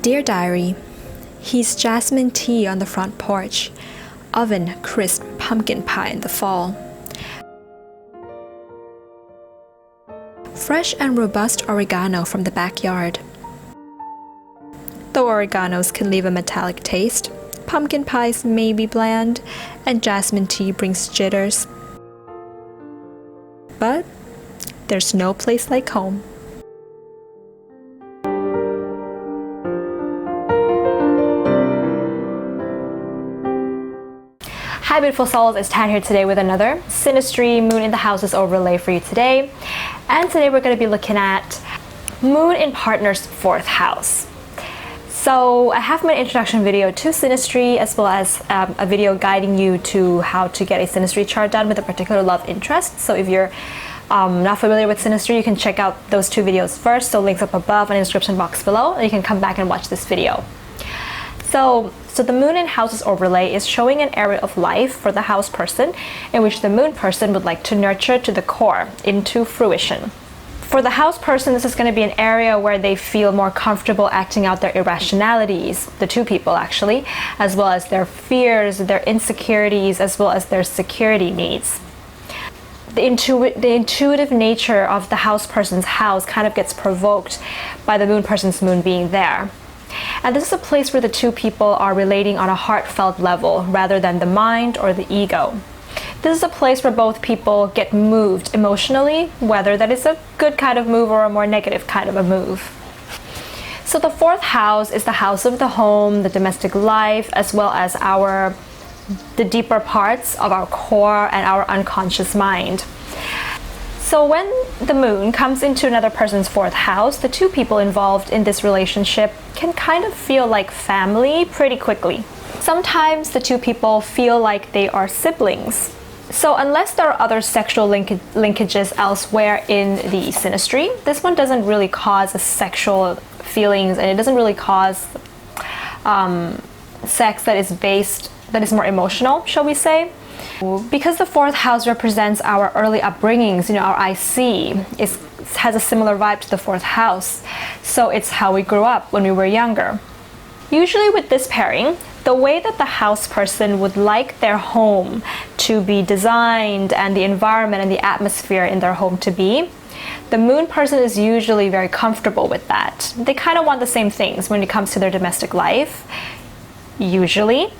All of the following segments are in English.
Dear Diary, he's jasmine tea on the front porch, oven crisp pumpkin pie in the fall. Fresh and robust oregano from the backyard. Though oreganos can leave a metallic taste, pumpkin pies may be bland, and jasmine tea brings jitters. But there's no place like home. Hi beautiful souls, it's Tan here today with another Synastry Moon in the Houses overlay for you today. And today we're going to be looking at Moon in Partner's 4th house. So I have my introduction video to Synastry as well as a video guiding you to how to get a Synastry chart done with a particular love interest. So if you're not familiar with Synastry, you can check out those two videos first. So links up above and in the description box below, and you can come back and watch this video. So the Moon in Houses overlay is showing an area of life for the house person in which the moon person would like to nurture to the core, into fruition. For the house person, this is going to be an area where they feel more comfortable acting out their irrationalities, the two people actually, as well as their fears, their insecurities, as well as their security needs. The intuitive nature of the house person's house kind of gets provoked by the moon person's moon being there. And this is a place where the two people are relating on a heartfelt level rather than the mind or the ego. This is a place where both people get moved emotionally, whether that is a good kind of move or a more negative kind of a move. So the 4th house is the house of the home, the domestic life, as well as the deeper parts of our core and our unconscious mind. So when the moon comes into another person's 4th house, the two people involved in this relationship can kind of feel like family pretty quickly. Sometimes the two people feel like they are siblings. So unless there are other sexual linkages elsewhere in the synastry, this one doesn't really cause a sexual feelings, and it doesn't really cause sex that is more emotional, shall we say. Because the 4th house represents our early upbringings, our IC has a similar vibe to the 4th house. So it's how we grew up when we were younger. Usually with this pairing, the way that the house person would like their home to be designed and the environment and the atmosphere in their home to be, the moon person is usually very comfortable with that. They kind of want the same things when it comes to their domestic life, usually,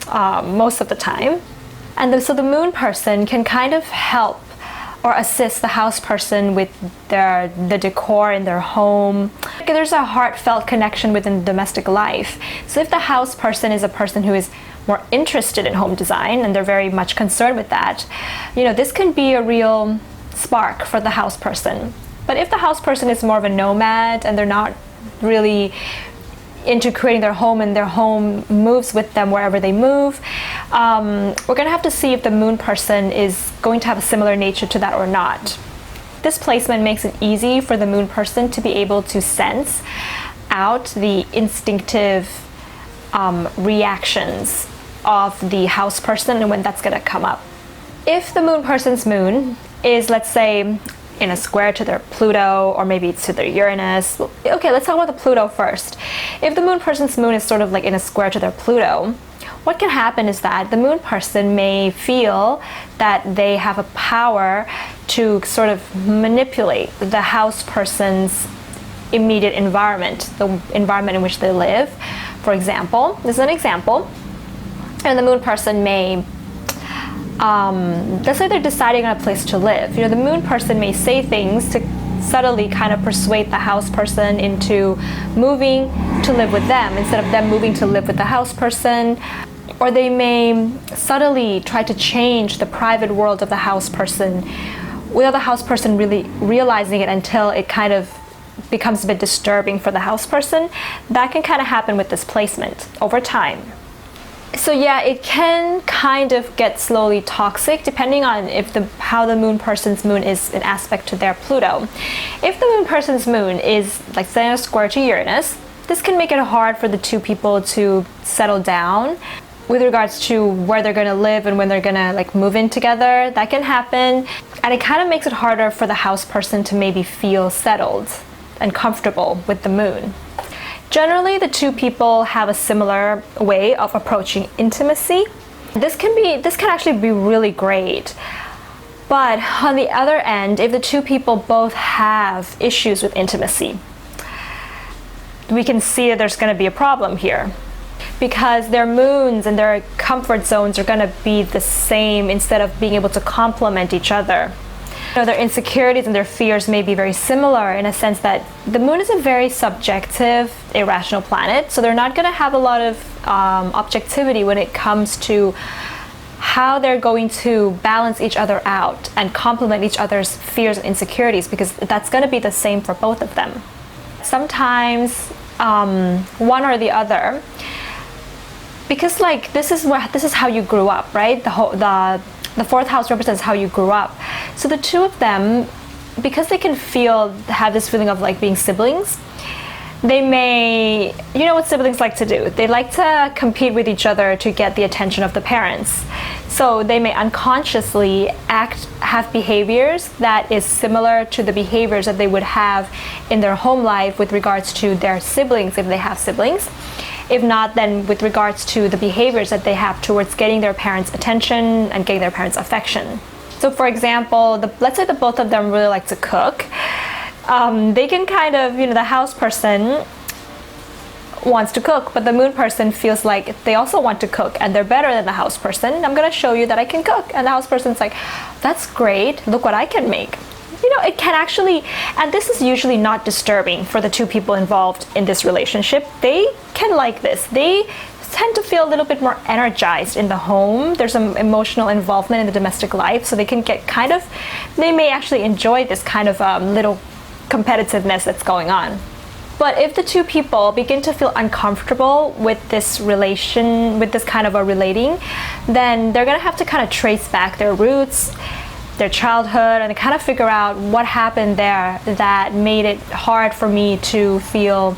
most of the time. And so the moon person can kind of help or assist the house person with the decor in their home. There's a heartfelt connection within domestic life. So if the house person is a person who is more interested in home design and they're very much concerned with that, this can be a real spark for the house person. But if the house person is more of a nomad and they're not really into creating their home and their home moves with them wherever they move, we're going to have to see if the moon person is going to have a similar nature to that or not. This placement makes it easy for the moon person to be able to sense out the instinctive reactions of the house person and when that's going to come up. If the moon person's moon is, let's say, in a square to their Pluto, or maybe it's to their Uranus. Okay, let's talk about the Pluto first. If the moon person's moon is sort of like in a square to their Pluto, what can happen is that the moon person may feel that they have a power to sort of manipulate the house person's immediate environment, the environment in which they live. For example, this is an example, and the moon person may let's say they're deciding on a place to live. The moon person may say things to subtly kind of persuade the house person into moving to live with them instead of them moving to live with the house person. Or they may subtly try to change the private world of the house person without the house person really realizing it until it kind of becomes a bit disturbing for the house person. That can kind of happen with this placement over time. So yeah, it can kind of get slowly toxic depending on how the moon person's moon is in aspect to their Pluto. If the moon person's moon is like say in a square to Uranus, this can make it hard for the two people to settle down with regards to where they're going to live and when they're going to move in together. That can happen, and it kind of makes it harder for the house person to maybe feel settled and comfortable with the moon. Generally, the two people have a similar way of approaching intimacy. This can actually be really great. But on the other end, if the two people both have issues with intimacy, we can see that there's going to be a problem here, because their moons and their comfort zones are going to be the same instead of being able to complement each other. Their insecurities and their fears may be very similar in a sense that the moon is a very subjective, irrational planet, so they're not going to have a lot of objectivity when it comes to how they're going to balance each other out and complement each other's fears and insecurities, because that's going to be the same for both of them. Sometimes one or the other, because like this is how you grew up, right? The fourth house represents how you grew up. So the two of them, because they can have this feeling of like being siblings, they may, you know what siblings like to do? They like to compete with each other to get the attention of the parents. So they may unconsciously have behaviors that is similar to the behaviors that they would have in their home life with regards to their siblings, if they have siblings. If not, then with regards to the behaviors that they have towards getting their parents' attention and getting their parents' affection. So for example, let's say that both of them really like to cook. They can kind of, the house person wants to cook, but the moon person feels like they also want to cook and they're better than the house person. I'm going to show you that I can cook. And the house person's like, that's great. Look what I can make. It can actually, and this is usually not disturbing for the two people involved in this relationship. They can like this. They tend to feel a little bit more energized in the home. There's some emotional involvement in the domestic life, so they can get they may actually enjoy this kind of little competitiveness that's going on. But if the two people begin to feel uncomfortable with this relation, with this kind of a relating, then they're gonna have to kind of trace back their roots, their childhood, and kind of figure out what happened there that made it hard for me to feel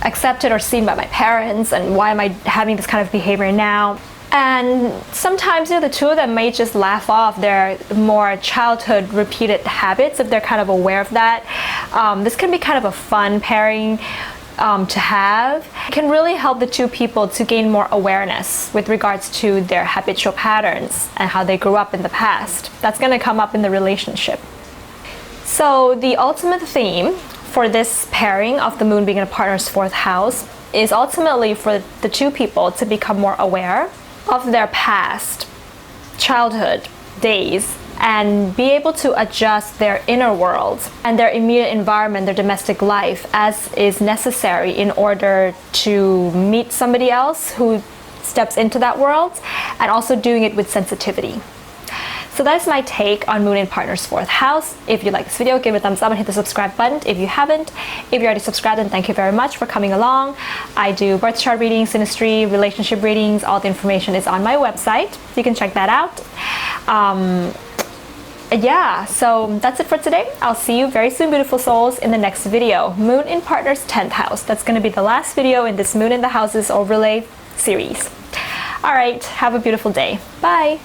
accepted or seen by my parents, and why am I having this kind of behavior now. And sometimes the two of them may just laugh off their more childhood repeated habits if they're kind of aware of that. This can be kind of a fun pairing to have. It can really help the two people to gain more awareness with regards to their habitual patterns and how they grew up in the past. That's going to come up in the relationship. So the ultimate theme for this pairing of the moon being in a partner's fourth house is ultimately for the two people to become more aware of their past childhood days and be able to adjust their inner world and their immediate environment, their domestic life, as is necessary in order to meet somebody else who steps into that world, and also doing it with sensitivity. So that is my take on Moon in Partner's fourth house. If you like this video, give it a thumbs up and hit the subscribe button if you haven't. If you already subscribed, then thank you very much for coming along. I do birth chart readings, synastry, relationship readings. All the information is on my website. You can check that out. Yeah, so that's it for today. I'll see you very soon, beautiful souls, in the next video. Moon in Partner's 10th house. That's going to be the last video in this Moon in the Houses overlay series. All right, have a beautiful day. Bye.